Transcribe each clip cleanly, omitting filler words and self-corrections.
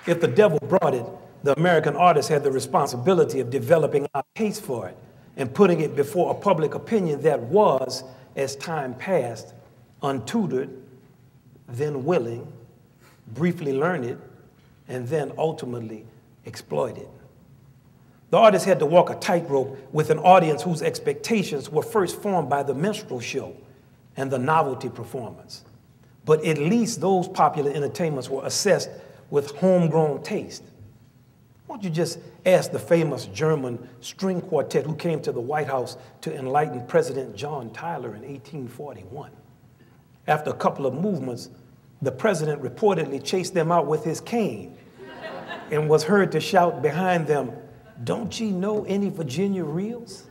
If the devil brought it, the American artist had the responsibility of developing a case for it and putting it before a public opinion that was, as time passed, untutored, then willing, briefly learned, and then ultimately exploited. The artist had to walk a tightrope with an audience whose expectations were first formed by the minstrel show and the novelty performance. But at least those popular entertainments were assessed with homegrown taste. Why don't you just ask the famous German string quartet who came to the White House to enlighten President John Tyler in 1841. After a couple of movements, the president reportedly chased them out with his cane and was heard to shout behind them, "Don't ye know any Virginia reels?"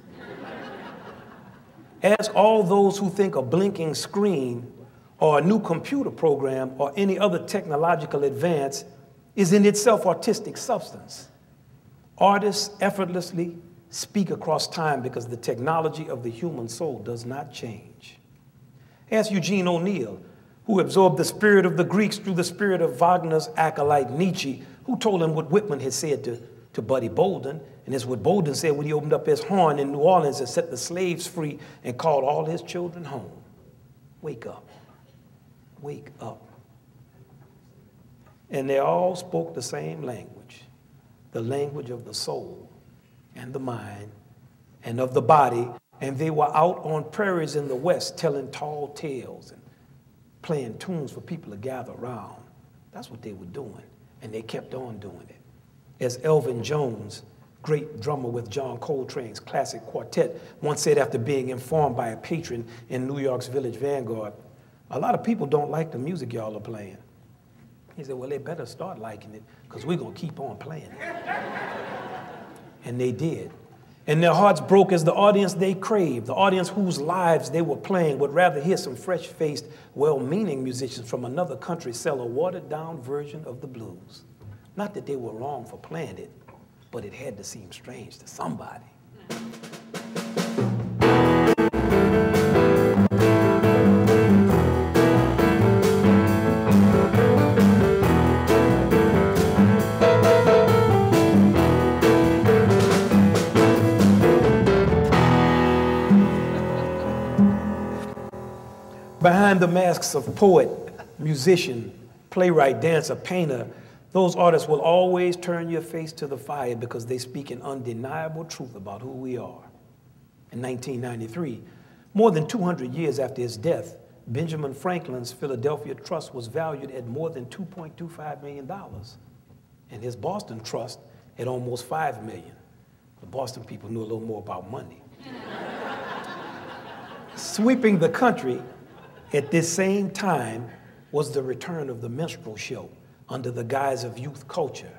Ask all those who think a blinking screen or a new computer program or any other technological advance is in itself artistic substance. Artists effortlessly speak across time because the technology of the human soul does not change. Ask Eugene O'Neill, who absorbed the spirit of the Greeks through the spirit of Wagner's acolyte Nietzsche, who told him what Whitman had said to Buddy Bolden, and it's what Bolden said when he opened up his horn in New Orleans and set the slaves free and called all his children home. Wake up. Wake up. And they all spoke the same language, the language of the soul and the mind and of the body, and they were out on prairies in the West telling tall tales and playing tunes for people to gather around. That's what they were doing, and they kept on doing it. As Elvin Jones, great drummer with John Coltrane's classic quartet, once said after being informed by a patron in New York's Village Vanguard, "A lot of people don't like the music y'all are playing." He said, "Well, they better start liking it because we're going to keep on playing it." And they did. And their hearts broke as the audience they craved, the audience whose lives they were playing, would rather hear some fresh-faced, well-meaning musicians from another country sell a watered-down version of the blues. Not that they were wrong for playing it, but it had to seem strange to somebody. Behind the masks of poet, musician, playwright, dancer, painter, those artists will always turn your face to the fire because they speak an undeniable truth about who we are. In 1993, more than 200 years after his death, Benjamin Franklin's Philadelphia Trust was valued at more than $2.25 million, and his Boston Trust at almost $5 million. The Boston people knew a little more about money. Sweeping the country at this same time was the return of the minstrel show under the guise of youth culture,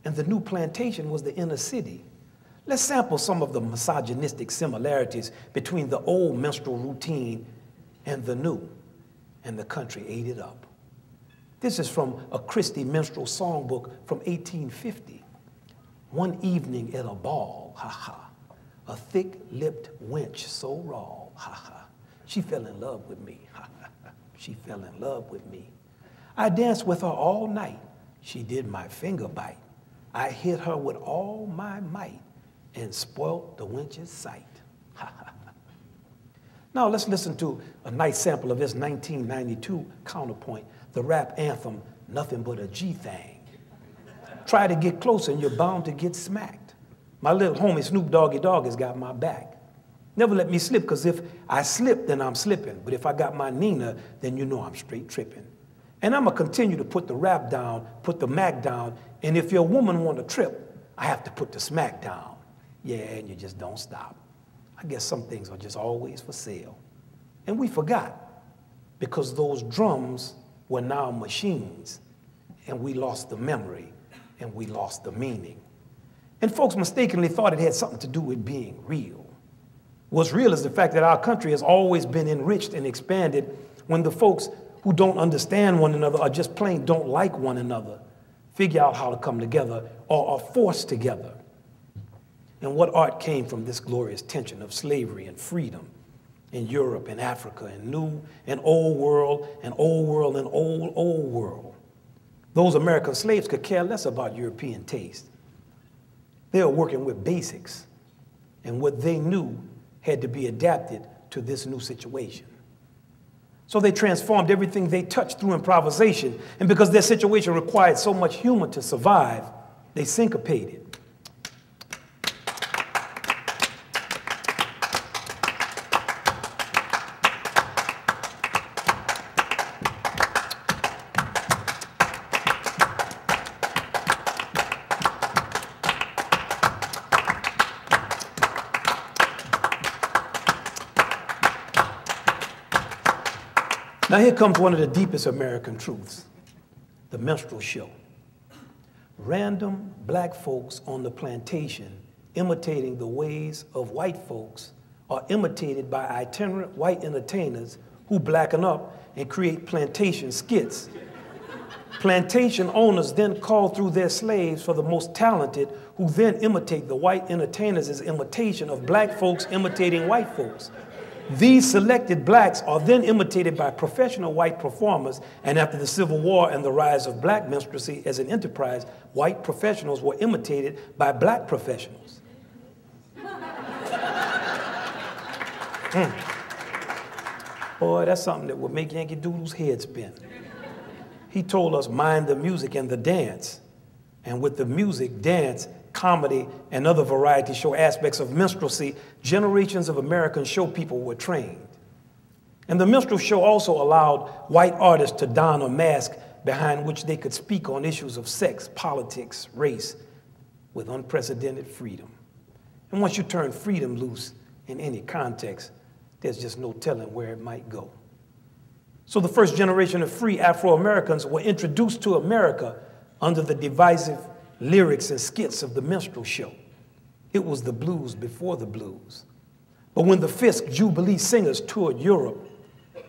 and the new plantation was the inner city. Let's sample some of the misogynistic similarities between the old minstrel routine and the new, and the country ate it up. This is from a Christie minstrel songbook from 1850. "One evening at a ball, ha ha, a thick-lipped wench so raw, ha ha, she fell in love with me, ha ha, she fell in love with me. I danced with her all night, she did my finger bite. I hit her with all my might and spoilt the wench's sight, ha ha." Now let's listen to a nice sample of his 1992 counterpoint, the rap anthem, "Nothing But a G-Thing." Try to get closer and you're bound to get smacked. My little homie Snoop Doggy Dogg has got my back. Never let me slip, because if I slip, then I'm slipping. But if I got my Nina, then you know I'm straight tripping. And I'm going to continue to put the rap down, put the Mac down, and if your woman want to trip, I have to put the smack down. Yeah, and you just don't stop. I guess some things are just always for sale. And we forgot, because those drums were now machines, and we lost the memory, and we lost the meaning. And folks mistakenly thought it had something to do with being real. What's real is the fact that our country has always been enriched and expanded when the folks who don't understand one another or just plain don't like one another figure out how to come together or are forced together. And what art came from this glorious tension of slavery and freedom in Europe and Africa and new and old world and old world and old world? Those American slaves could care less about European taste. They were working with basics, and what they knew had to be adapted to this new situation. So they transformed everything they touched through improvisation, and because their situation required so much humor to survive, they syncopated. Now here comes one of the deepest American truths, the minstrel show. Random black folks on the plantation imitating the ways of white folks are imitated by itinerant white entertainers who blacken up and create plantation skits. Plantation owners then call through their slaves for the most talented, who then imitate the white entertainers' imitation of black folks imitating white folks. These selected blacks are then imitated by professional white performers, and after the Civil War and the rise of black minstrelsy as an enterprise, white professionals were imitated by black professionals. Boy, that's something that would make Yankee Doodle's head spin. He told us, mind the music and the dance, and with the music, dance, comedy, and other variety show aspects of minstrelsy, generations of American show people were trained. And the minstrel show also allowed white artists to don a mask behind which they could speak on issues of sex, politics, race, with unprecedented freedom. And once you turn freedom loose in any context, there's just no telling where it might go. So the first generation of free Afro-Americans were introduced to America under the divisive lyrics and skits of the minstrel show. It was the blues before the blues. But when the Fisk Jubilee singers toured Europe,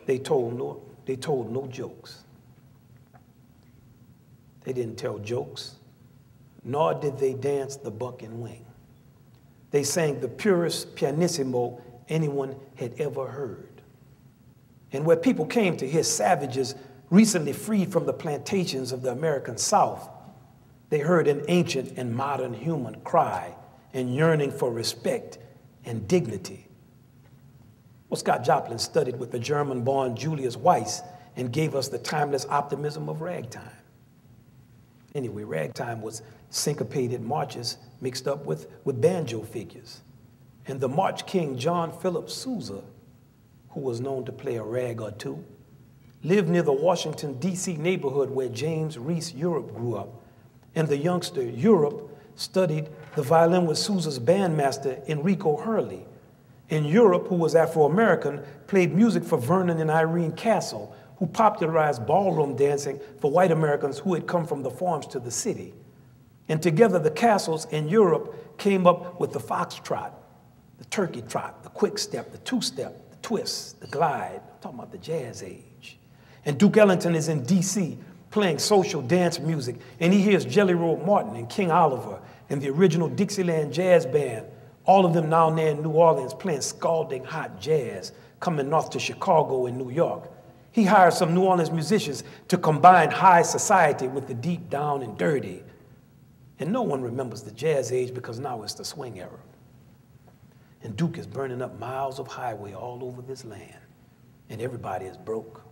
they told no jokes. They didn't tell jokes, nor did they dance the buck and wing. They sang the purest pianissimo anyone had ever heard. And where people came to hear savages recently freed from the plantations of the American South, they heard an ancient and modern human cry and yearning for respect and dignity. Well, Scott Joplin studied with the German-born Julius Weiss and gave us the timeless optimism of ragtime. Anyway, ragtime was syncopated marches mixed up with banjo figures. And the March King John Philip Sousa, who was known to play a rag or two, lived near the Washington, D.C. neighborhood where James Reese Europe grew up. And the youngster Europe studied the violin with Sousa's bandmaster Enrico Hurley. And Europe, who was Afro-American, played music for Vernon and Irene Castle, who popularized ballroom dancing for white Americans who had come from the farms to the city. And together the Castles and Europe came up with the foxtrot, the turkey trot, the quick step, the two-step, the twist, the glide. I'm talking about the jazz age. And Duke Ellington is in D.C. playing social dance music, and he hears Jelly Roll Martin and King Oliver and the original Dixieland Jazz Band, all of them now near New Orleans playing scalding hot jazz, coming north to Chicago and New York. He hires some New Orleans musicians to combine high society with the deep down and dirty. And no one remembers the jazz age because now it's the swing era. And Duke is burning up miles of highway all over this land, and everybody is broke.